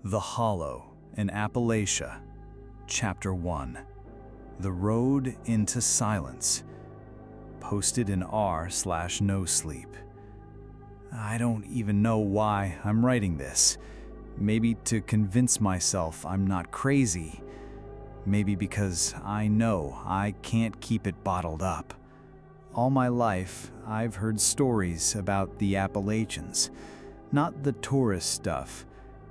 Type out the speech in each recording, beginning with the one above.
The Hollow in Appalachia, Chapter 1. The Road into Silence. Posted in r/nosleep. I don't even know why I'm writing this. Maybe to convince myself I'm not crazy. Maybe because I know I can't keep it bottled up. All my life, I've heard stories about the Appalachians. Not the tourist stuff.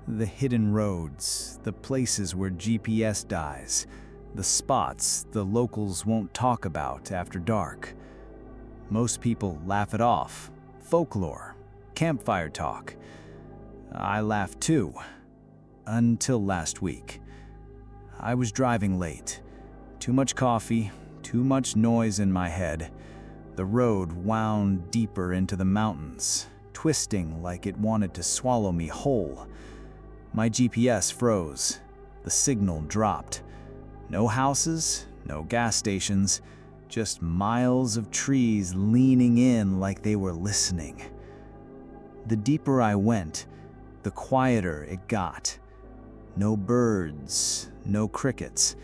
The hidden roads, the places where GPS dies, the spots the locals won't talk about after dark. Most people laugh it off. Folklore, campfire talk. I laughed too. Until last week. I was driving late. Too much coffee, too much noise in my head. The road wound deeper into the mountains, twisting like it wanted to swallow me whole. My GPS froze. The signal dropped. No houses, no gas stations, just miles of trees leaning in like they were listening. The deeper I went, the quieter it got. No birds, no crickets,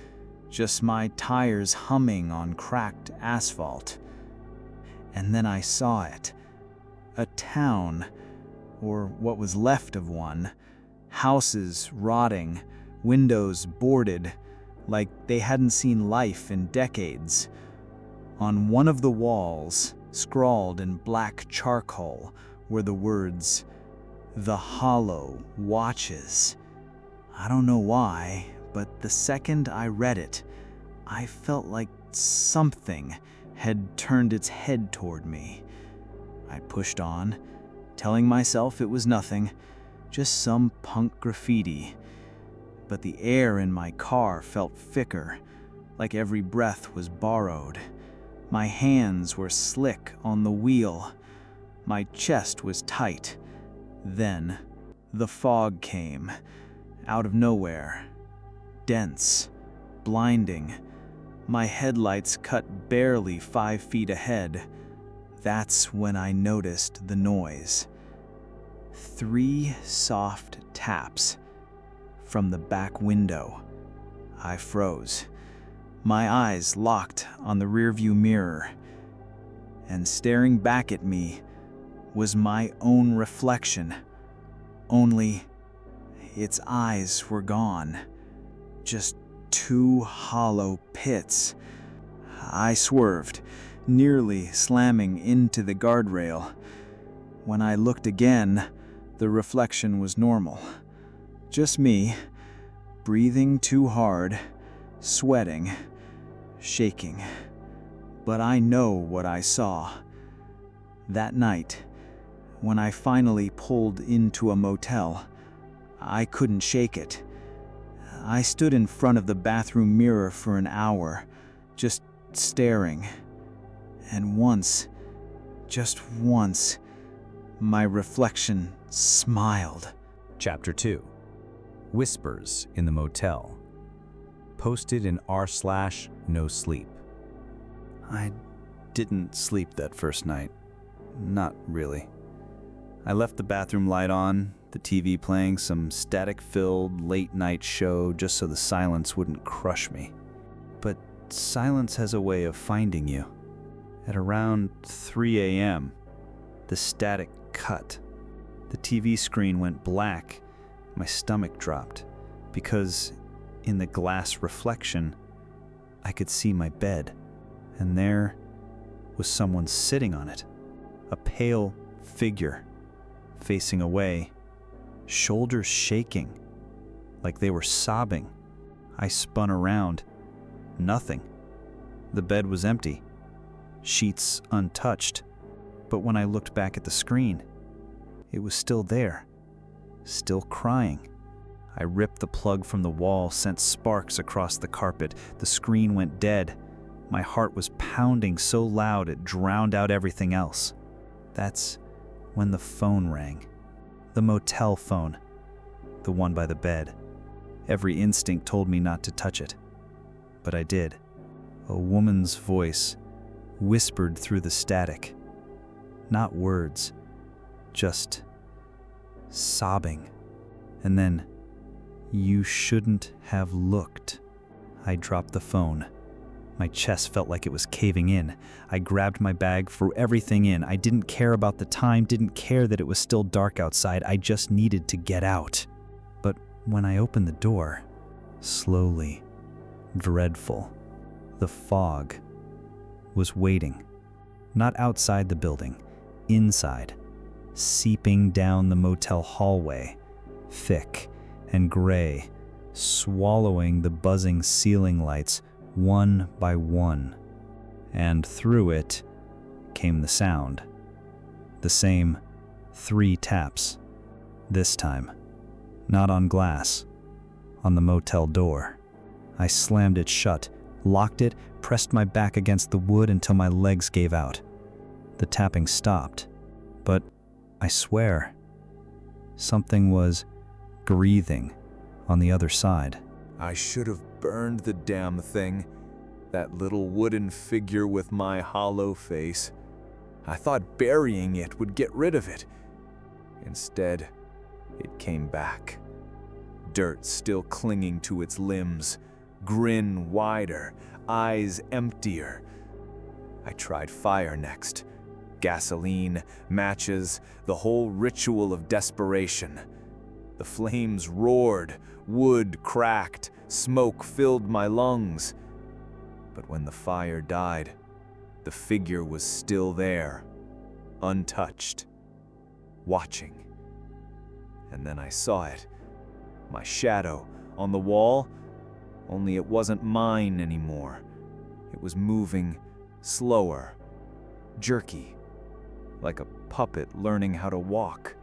just my tires humming on cracked asphalt. And then I saw it. A town, or what was left of one. Houses rotting, windows boarded, like they hadn't seen life in decades. On one of the walls, scrawled in black charcoal, were the words, "The Hollow watches." I don't know why, but the second I read it, I felt like something had turned its head toward me. I pushed on, telling myself it was nothing, just some punk graffiti. But the air in my car felt thicker, like every breath was borrowed. My hands were slick on the wheel. My chest was tight. Then, the fog came, out of nowhere. Dense, blinding. My headlights cut barely 5 feet ahead. That's when I noticed the noise. 3 soft taps from the back window. I froze. My eyes locked on the rearview mirror. And staring back at me was my own reflection. Only its eyes were gone. Just 2 hollow pits. I swerved, nearly slamming into the guardrail. When I looked again, the reflection was normal. Just me, breathing too hard, sweating, shaking. But I know what I saw. That night, when I finally pulled into a motel, I couldn't shake it. I stood in front of the bathroom mirror for an hour, just staring. And once, just once, my reflection smiled. Chapter 2. Whispers in the Motel. Posted in r/nosleep. I didn't sleep that first night. Not really. I left the bathroom light on, the TV playing some static-filled late-night show just so the silence wouldn't crush me. But silence has a way of finding you. At around 3 a.m., the static cut. The TV screen went black. My stomach dropped, because in the glass reflection, I could see my bed, and there was someone sitting on it. A pale figure, facing away, shoulders shaking, like they were sobbing. I spun around. Nothing. The bed was empty, sheets untouched. But when I looked back at the screen, it was still there, still crying. I ripped the plug from the wall, sent sparks across the carpet. The screen went dead. My heart was pounding so loud it drowned out everything else. That's when the phone rang. The motel phone, the one by the bed. Every instinct told me not to touch it, but I did. A woman's voice whispered through the static. Not words, just sobbing. And then You shouldn't have looked. I dropped the phone. My chest felt like it was caving in. I grabbed my bag, threw everything in. I didn't care about the time, didn't care that it was still dark outside. I just needed to get out. But when I opened the door, slowly, dreadful, the fog was waiting. Not outside the building, inside, seeping down the motel hallway, thick and gray, swallowing the buzzing ceiling lights one by one. And through it came the sound. The same 3 taps. This time, not on glass, on the motel door. I slammed it shut, locked it, pressed my back against the wood until my legs gave out. The tapping stopped, but I swear, something was breathing on the other side. I should have burned the damn thing, that little wooden figure with my hollow face. I thought burying it would get rid of it. Instead, it came back. Dirt still clinging to its limbs, grin wider, eyes emptier. I tried fire next. Gasoline, matches, the whole ritual of desperation. The flames roared, wood cracked, smoke filled my lungs. But when the fire died, the figure was still there, untouched, watching. And then I saw it, my shadow on the wall, only it wasn't mine anymore. It was moving slower, jerky, like a puppet learning how to walk.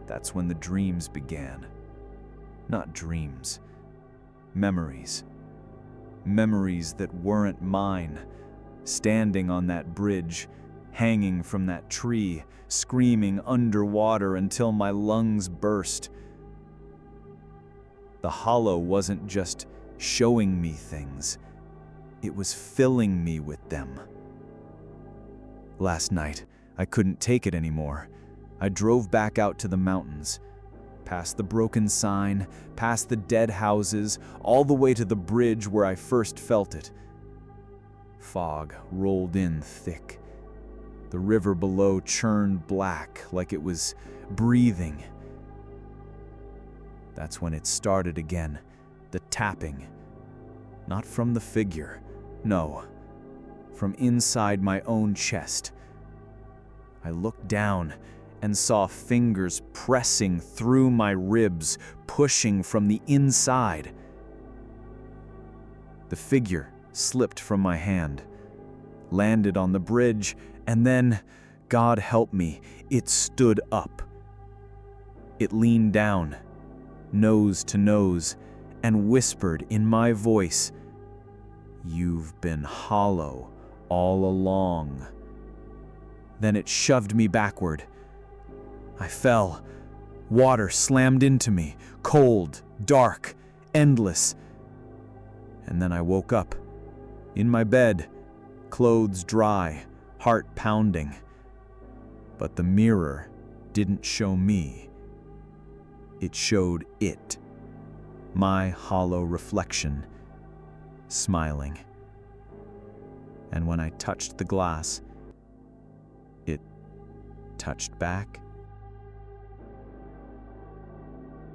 That's when the dreams began. Not dreams, memories. Memories that weren't mine, standing on that bridge, hanging from that tree, screaming underwater until my lungs burst. The hollow wasn't just showing me things, it was filling me with them. Last night, I couldn't take it anymore. I drove back out to the mountains, past the broken sign, past the dead houses, all the way to the bridge where I first felt it. Fog rolled in thick. The river below churned black like it was breathing. That's when it started again, the tapping. Not from the figure, no, from inside my own chest. I looked down and saw fingers pressing through my ribs, pushing from the inside. The figure slipped from my hand, landed on the bridge, and then, God help me, it stood up. It leaned down, nose to nose, and whispered in my voice, "You've been hollow all along." Then it shoved me backward. I fell. Water slammed into me, cold, dark, endless. And then I woke up, in my bed, clothes dry, heart pounding. But the mirror didn't show me. It showed it, my hollow reflection, smiling. And when I touched the glass, it touched back